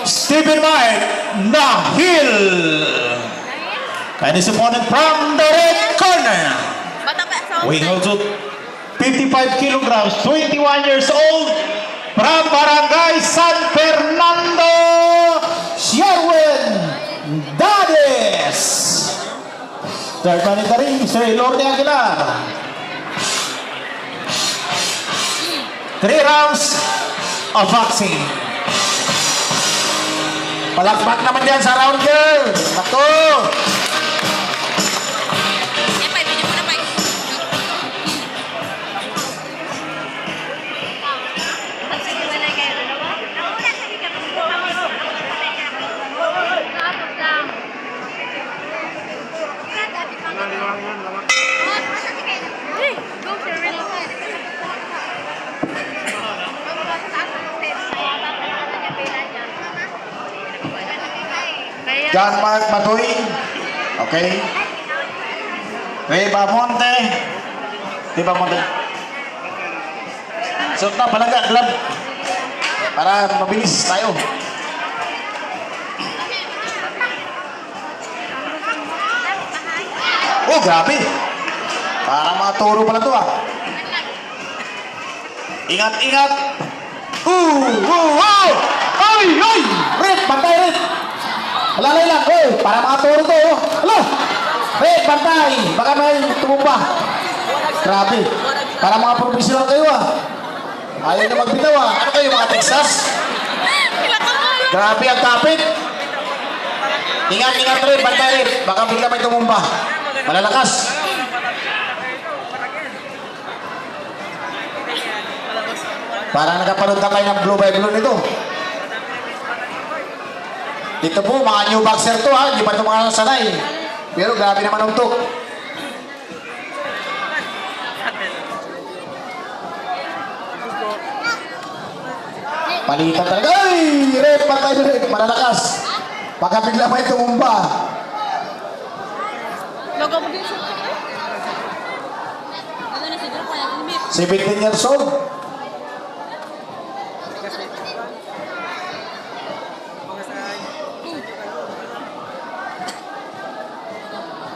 Stephen Mike Nahil. And his opponent from the red corner, weighing also 55 kilograms, 21 years old, from Barangay San Fernando, Sherwin Dades. Third man in the ring, Sir Lorde Aguilar. 3 rounds of boxing. Palakpak naman yan sa round girl. Naku! John Mark Matoy. Okay. Ray Bamonte. Suot na palaga, glove. Para mabilis tayo. Oh, grabe. Parang mga toro pala to ah. Ingat, ingat. Ay, ay! Red, bantay, red. Alalay lang, para mga toro to, Alo! Red, bantay. Baka may tumumba. Grabe. Para mga profesional kayo ah. Ayaw na magbitaw ah. Ano kayo, mga Texas? Grabe ang kapit. Ingat, ingat red, bantay red. Baka bigla may tumumba. Malalakas. Parang nagkaparoon ka kayo ng blue by blue nito. Dito po, mga new boxer to ha. Hindi pa ito mga sanay. Pero grabe naman ang tok. Palitan talaga. Ay! Rep, patay na rin. Malalakas. Baka bigla may tumumba. Logo mo din sa 17 years old.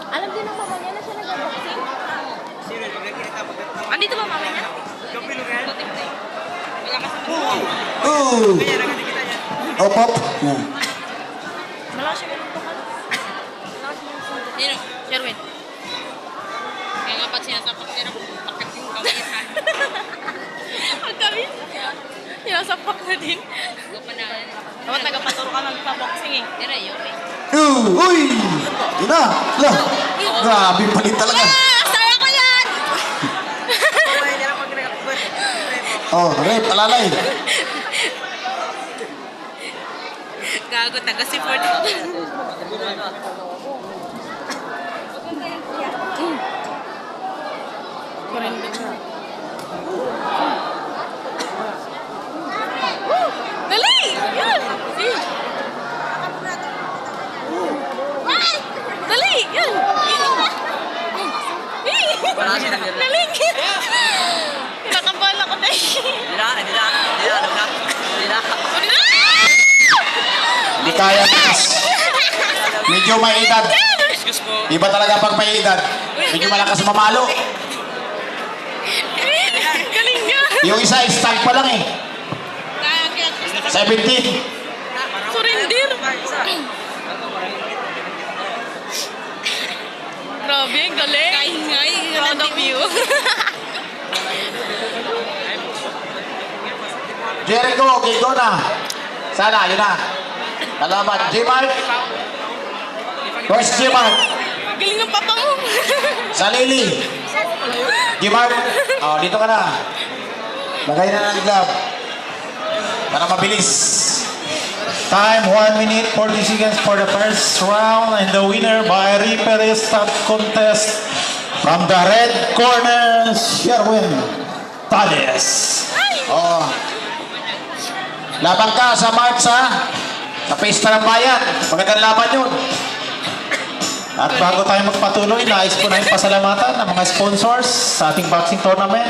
Alam din ng mama niya na siya nag-boxing? Andito ba mama niya? Opop. Malakas siya manuntukan. Sino? Sherwin. Kaya nga pag sinasapak niya bakit yung kamay ha? Ang kami? Sinasapak na din. Dapat nagpaturo ka magpa-boxing eh. Tira yun eh. Uy! Yun na. Lah. Grabe palit talaga. Saya ko yan! Oh, Rep, alalay. Gago, taga si 40. Dali! Yan! See? Dali! Yan! Dali! Kinakabahan ako na Hindi kaya. Medyo may edad. Iba talaga pag may edad. Medyo malakas mamalo. Galing niya! Yung isa, stag pa lang eh. 17. Surrender! Grabe, ang galing! Kain nga, proud of you. Jericho, okay, go na. Sana, yun na. Kalaban, J-Mark. Where's J-Mark? Galing ng papa mo. Salili. J-Mark. Oh, dito ka na. Lagay na ng glove. Para mabilis. Time 1 minute 40 seconds for the first round, and the winner by referee stop contest from the red corner, Sherwin Dades. Oh. Laban ka sa March ha. Sa Pista ng Bayan. Magandang laban yun. At bago tayo magpatuloy, nais ko na yung pasalamatan ng mga sponsors sa ating boxing tournament.